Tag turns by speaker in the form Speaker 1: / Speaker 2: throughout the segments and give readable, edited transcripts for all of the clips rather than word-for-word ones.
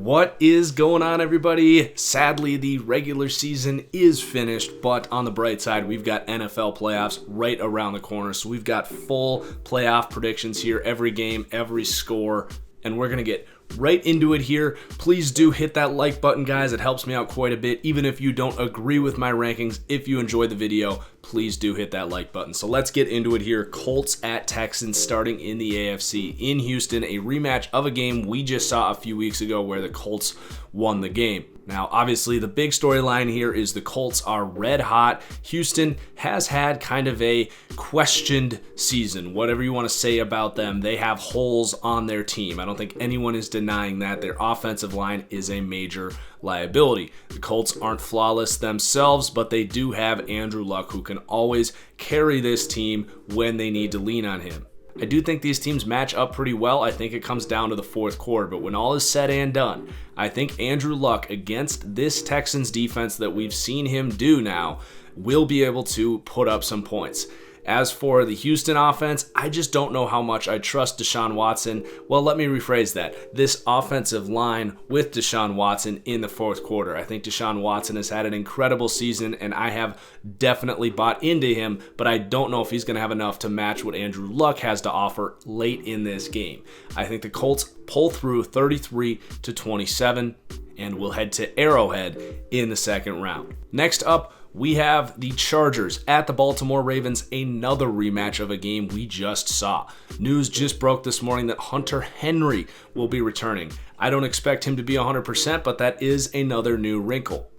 Speaker 1: What is going on, everybody? Sadly, the regular season is finished, but on the bright side, we've got NFL playoffs right around the corner. So we've got full playoff predictions here, every game, every score, and we're going to get right into it here. Please do hit that like button, guys. It helps me out quite a bit. Even if you don't agree with my rankings, if you enjoyed the video, please do hit that like button. So let's get into it here. Colts at Texans starting in the AFC in Houston, a rematch of a game we just saw a few weeks ago where the Colts won the game. Now, obviously, the big storyline here is the Colts are red hot. Houston has had kind of a questioned season. Whatever you want to say about them, they have holes on their team. I don't think anyone is denying that. Their offensive line is a major liability. The Colts aren't flawless themselves, but they do have Andrew Luck, who can always carry this team when they need to lean on him. I do think these teams match up pretty well. I think it comes down to the fourth quarter, but when all is said and done, I think Andrew Luck against this Texans defense that we've seen him do now will be able to put up some points. As for the Houston offense, I just don't know how much I trust Deshaun Watson. Well, let me rephrase that. This offensive line with Deshaun Watson in the fourth quarter. I think Deshaun Watson has had an incredible season, and I have definitely bought into him, but I don't know if he's going to have enough to match what Andrew Luck has to offer late in this game. I think the Colts pull through 33-27 and will head to Arrowhead in the second round. Next up, we have the Chargers at the Baltimore Ravens, another rematch of a game we just saw. News just broke this morning that Hunter Henry will be returning. I don't expect him to be 100%, but that is another new wrinkle.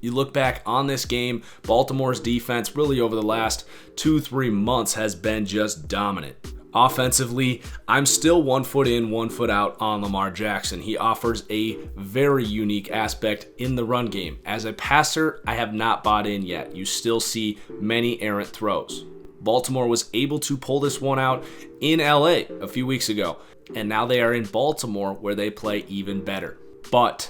Speaker 1: You look back on this game, Baltimore's defense really over the last 2-3 months has been just dominant. Offensively, I'm still 1 foot in, 1 foot out on Lamar Jackson. He offers a very unique aspect in the run game. As a passer, I have not bought in yet. You still see many errant throws. Baltimore was able to pull this one out in LA a few weeks ago, and now they are in Baltimore where they play even better. But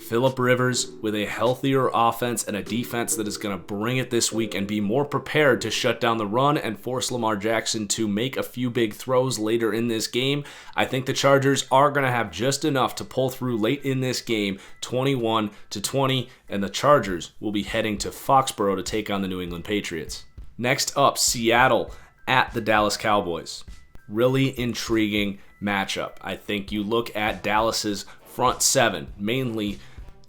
Speaker 1: Phillip Rivers with a healthier offense and a defense that is going to bring it this week and be more prepared to shut down the run and force Lamar Jackson to make a few big throws later in this game. I think the Chargers are going to have just enough to pull through late in this game, 21-20, and the Chargers will be heading to Foxborough to take on the New England Patriots. Next up, Seattle at the Dallas Cowboys. Really intriguing matchup. I think you look at Dallas's front seven, mainly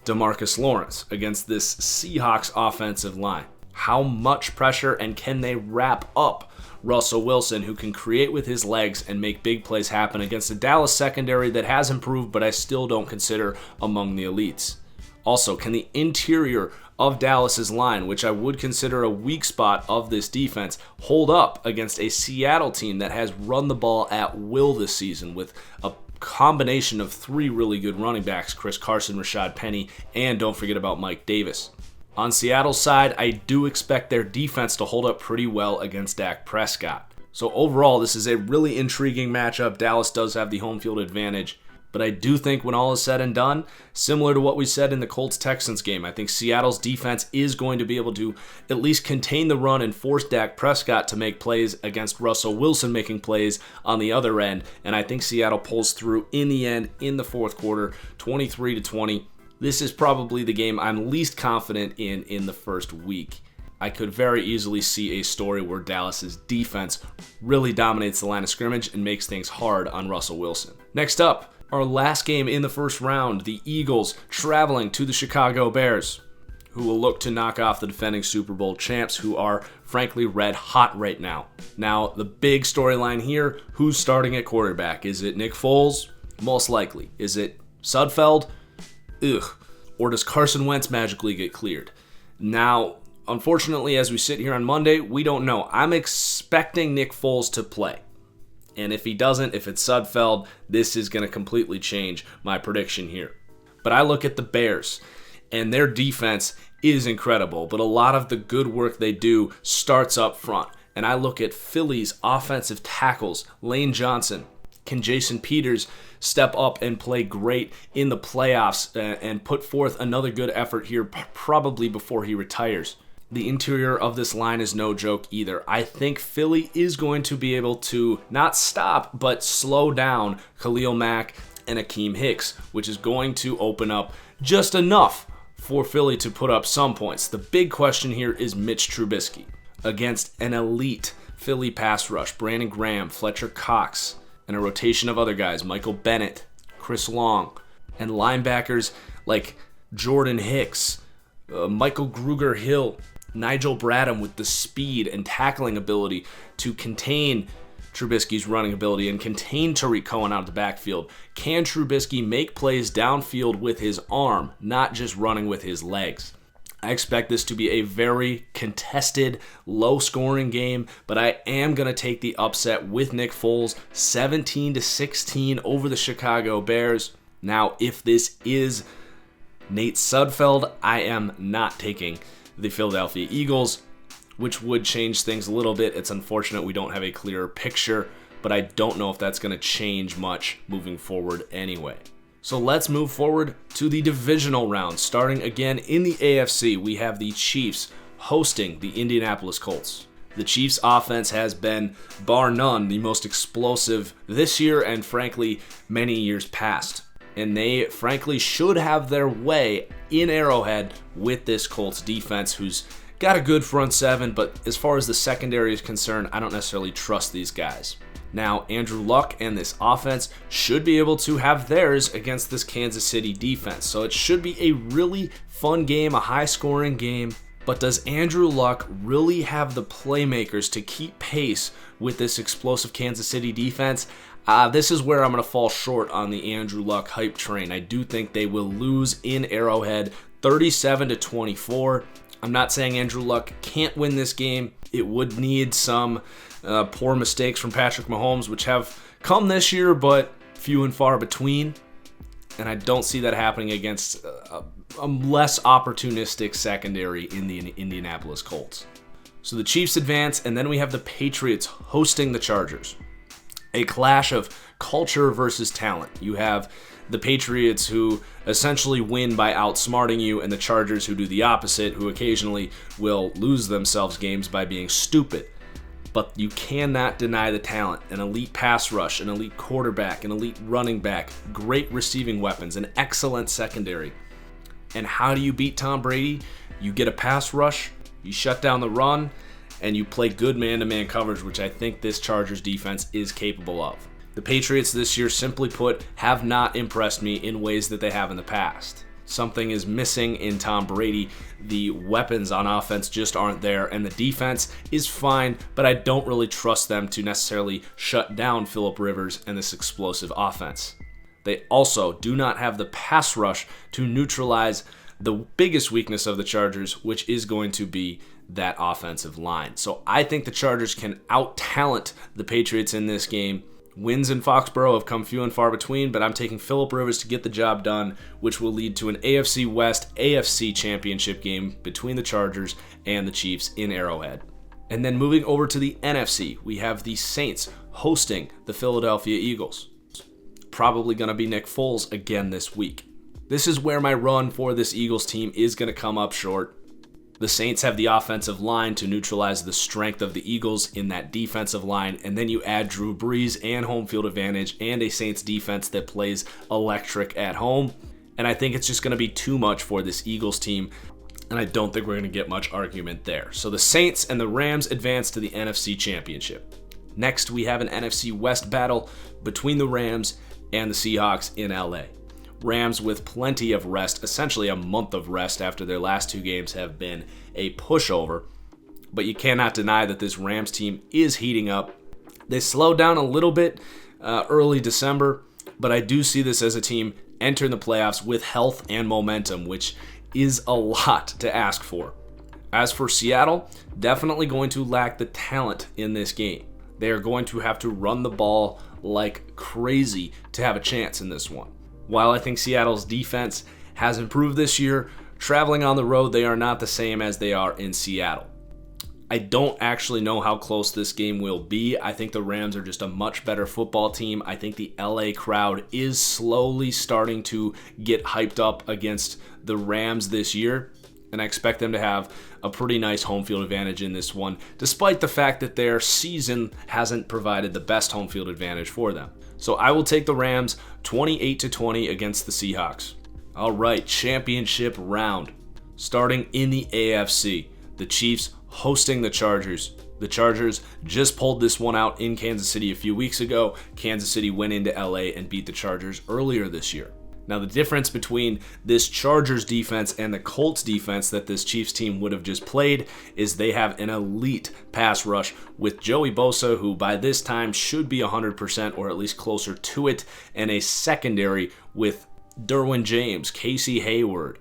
Speaker 1: DeMarcus Lawrence, against this Seahawks offensive line. How much pressure and can they wrap up Russell Wilson, who can create with his legs and make big plays happen against a Dallas secondary that has improved, but I still don't consider among the elites. Also, can the interior of Dallas's line, which I would consider a weak spot of this defense, hold up against a Seattle team that has run the ball at will this season with a combination of 3 really good running backs, Chris Carson, Rashad Penny, and don't forget about Mike Davis. On Seattle's side, I do expect their defense to hold up pretty well against Dak Prescott. So overall, this is a really intriguing matchup. Dallas does have the home field advantage, but I do think when all is said and done, similar to what we said in the Colts-Texans game, I think Seattle's defense is going to be able to at least contain the run and force Dak Prescott to make plays against Russell Wilson making plays on the other end. And I think Seattle pulls through in the end in the fourth quarter, 23-20. This is probably the game I'm least confident in the first week. I could very easily see a story where Dallas's defense really dominates the line of scrimmage and makes things hard on Russell Wilson. Next up, our last game in the first round, the Eagles traveling to the Chicago Bears, who will look to knock off the defending Super Bowl champs, who are frankly red hot right now. Now, the big storyline here, who's starting at quarterback? Is it Nick Foles? Most likely. Is it Sudfeld? Ugh. Or does Carson Wentz magically get cleared? Now, unfortunately, as we sit here on Monday, we don't know. I'm expecting Nick Foles to play. And if he doesn't, if it's Sudfeld, this is going to completely change my prediction here. But I look at the Bears, and their defense is incredible, but a lot of the good work they do starts up front. And I look at Philly's offensive tackles, Lane Johnson. Can Jason Peters step up and play great in the playoffs and put forth another good effort here, probably before he retires? The interior of this line is no joke either. I think Philly is going to be able to not stop, but slow down Khalil Mack and Akeem Hicks, which is going to open up just enough for Philly to put up some points. The big question here is Mitch Trubisky against an elite Philly pass rush. Brandon Graham, Fletcher Cox, and a rotation of other guys, Michael Bennett, Chris Long, and linebackers like Jordan Hicks, Michael Gruger-Hill, Nigel Bradham with the speed and tackling ability to contain Trubisky's running ability and contain Tariq Cohen out of the backfield. Can Trubisky make plays downfield with his arm, not just running with his legs? I expect this to be a very contested, low-scoring game, but I am going to take the upset with Nick Foles, 17-16 over the Chicago Bears. Now, if this is Nate Sudfeld, I am not taking the Philadelphia Eagles, which would change things a little bit. It's unfortunate we don't have a clearer picture, but I don't know if that's going to change much moving forward anyway. So let's move forward to the divisional round. Starting again in the AFC, we have the Chiefs hosting the Indianapolis Colts. The Chiefs' offense has been, bar none, the most explosive this year and, frankly, many years past. And they, frankly, should have their way in Arrowhead with this Colts defense, who's got a good front seven, but as far as the secondary is concerned, I don't necessarily trust these guys. Now, Andrew Luck and this offense should be able to have theirs against this Kansas City defense. So it should be a really fun game, a high-scoring game. But does Andrew Luck really have the playmakers to keep pace with this explosive Kansas City defense? This is where I'm going to fall short on the Andrew Luck hype train. I do think they will lose in Arrowhead 37-24. I'm not saying Andrew Luck can't win this game. It would need some poor mistakes from Patrick Mahomes, which have come this year, but few and far between. And I don't see that happening against a less opportunistic secondary in the Indianapolis Colts. So the Chiefs advance, and then we have the Patriots hosting the Chargers. A clash of culture versus talent. You have the Patriots, who essentially win by outsmarting you, and the Chargers, who do the opposite, who occasionally will lose themselves games by being stupid. But you cannot deny the talent. An elite pass rush, an elite quarterback, an elite running back, great receiving weapons, an excellent secondary. And how do you beat Tom Brady? You get a pass rush, you shut down the run, and you play good man-to-man coverage, which I think this Chargers defense is capable of. The Patriots this year, simply put, have not impressed me in ways that they have in the past. Something is missing in Tom Brady. The weapons on offense just aren't there, and the defense is fine, but I don't really trust them to necessarily shut down Phillip Rivers and this explosive offense. They also do not have the pass rush to neutralize the biggest weakness of the Chargers, which is going to be that offensive line. So I think the Chargers can out-talent the Patriots in this game. Wins in Foxborough have come few and far between, but I'm taking Phillip Rivers to get the job done, which will lead to an AFC West AFC championship game between the Chargers and the Chiefs in Arrowhead. And then moving over to the NFC, we have the Saints hosting the Philadelphia Eagles. Probably going to be Nick Foles again this week. This is where my run for this Eagles team is going to come up short. The Saints have the offensive line to neutralize the strength of the Eagles in that defensive line, and then you add Drew Brees and home field advantage and a Saints defense that plays electric at home, and I think it's just going to be too much for this Eagles team, and I don't think we're going to get much argument there. So the Saints and the Rams advance to the NFC Championship. Next, we have an NFC West battle between the Rams and the Seahawks in LA. Rams with plenty of rest, essentially a month of rest after their last two games have been a pushover. But you cannot deny that this Rams team is heating up. They slowed down a little bit early December, but I do see this as a team entering the playoffs with health and momentum, which is a lot to ask for. As for Seattle, definitely going to lack the talent in this game. They are going to have to run the ball like crazy to have a chance in this one. While I think Seattle's defense has improved this year, traveling on the road, they are not the same as they are in Seattle. I don't actually know how close this game will be. I think the Rams are just a much better football team. I think the LA crowd is slowly starting to get hyped up against the Rams this year. and I expect them to have a pretty nice home field advantage in this one, despite the fact that their season hasn't provided the best home field advantage for them. So I will take the Rams 28-20 against the Seahawks. All right, championship round. Starting in the AFC, the Chiefs hosting the Chargers. The Chargers just pulled this one out in Kansas City a few weeks ago. Kansas City went into LA and beat the Chargers earlier this year. Now, the difference between this Chargers defense and the Colts defense that this Chiefs team would have just played is they have an elite pass rush with Joey Bosa, who by this time should be 100% or at least closer to it, and a secondary with Derwin James, Casey Hayward,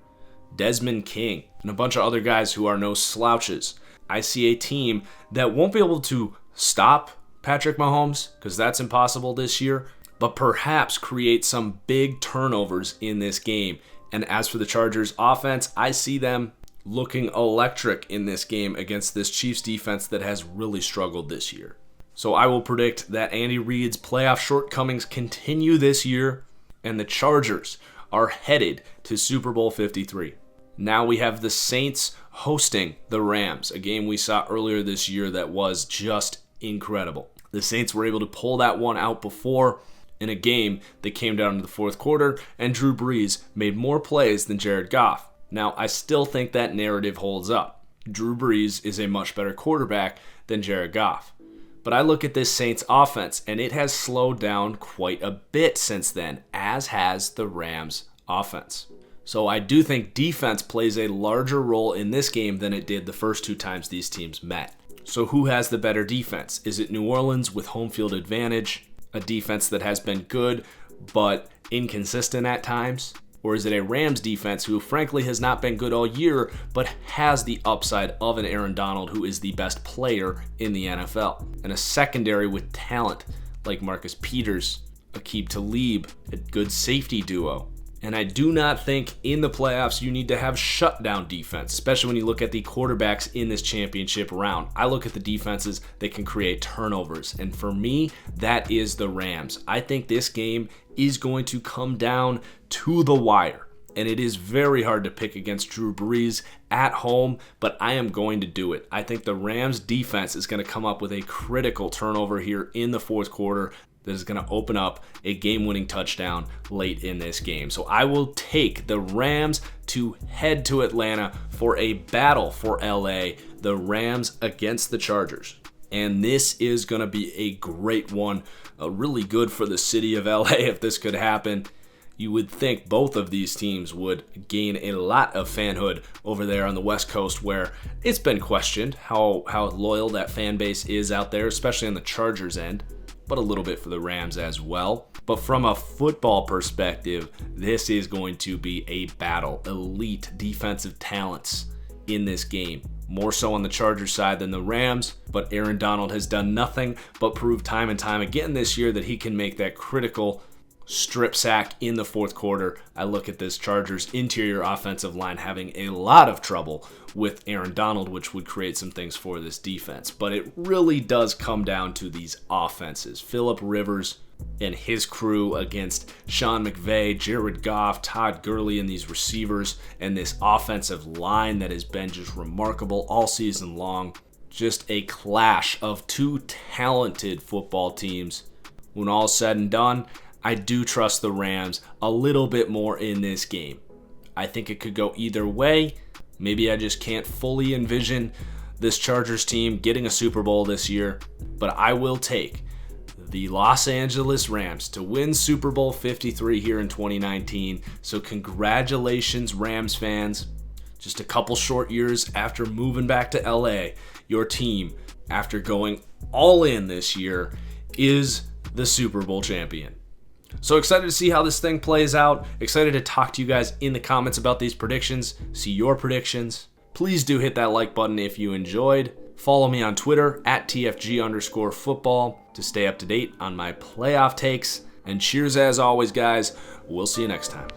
Speaker 1: Desmond King, and a bunch of other guys who are no slouches. I see a team that won't be able to stop Patrick Mahomes, because that's impossible this year, but perhaps create some big turnovers in this game. And as for the Chargers offense, I see them looking electric in this game against this Chiefs defense that has really struggled this year. So I will predict that Andy Reid's playoff shortcomings continue this year, and the Chargers are headed to Super Bowl 53. Now we have the Saints hosting the Rams, a game we saw earlier this year that was just incredible. The Saints were able to pull that one out before in a game that came down to the fourth quarter, and Drew Brees made more plays than Jared Goff. Now, I still think that narrative holds up. Drew Brees is a much better quarterback than Jared Goff. But I look at this Saints offense, and it has slowed down quite a bit since then, as has the Rams offense. So I do think defense plays a larger role in this game than it did the first two times these teams met. So who has the better defense? Is it New Orleans with home field advantage, a defense that has been good but inconsistent at times? Or is it a Rams defense who frankly has not been good all year but has the upside of an Aaron Donald who is the best player in the NFL? And a secondary with talent like Marcus Peters, Aqib Talib, a good safety duo. And I do not think in the playoffs you need to have shutdown defense, especially when you look at the quarterbacks in this championship round. I look at the defenses that can create turnovers, and for me, that is the Rams. I think this game is going to come down to the wire, and it is very hard to pick against Drew Brees at home, but I am going to do it. I think the Rams defense is going to come up with a critical turnover here in the fourth quarter that is going to open up a game-winning touchdown late in this game. So I will take the Rams to head to Atlanta for a battle for LA, the Rams against the Chargers. And this is going to be a great one, really good for the city of LA if this could happen. You would think both of these teams would gain a lot of fanhood over there on the West Coast, where it's been questioned how loyal that fan base is out there, especially on the Chargers end, but a little bit for the Rams as well. But from a football perspective, this is going to be a battle. Elite defensive talents in this game. More so on the Chargers side than the Rams, but Aaron Donald has done nothing but prove time and time again this year that he can make that critical strip sack in the fourth quarter. I look at this Chargers interior offensive line having a lot of trouble with Aaron Donald, which would create some things for this defense. But it really does come down to these offenses. Phillip Rivers and his crew against Sean McVay, Jared Goff, Todd Gurley, and these receivers, and this offensive line that has been just remarkable all season long. Just a clash of two talented football teams. When all's said and done, I do trust the Rams a little bit more in this game. I think it could go either way. Maybe I just can't fully envision this Chargers team getting a Super Bowl this year, but I will take the Los Angeles Rams to win Super Bowl 53 here in 2019. So congratulations, Rams fans. Just a couple short years after moving back to LA, your team, after going all in this year, is the Super Bowl champion. So excited to see how this thing plays out. Excited to talk to you guys in the comments about these predictions, see your predictions. Please do hit that like button if you enjoyed. Follow me on Twitter at TFG_football to stay up to date on my playoff takes. And cheers as always, guys. We'll see you next time.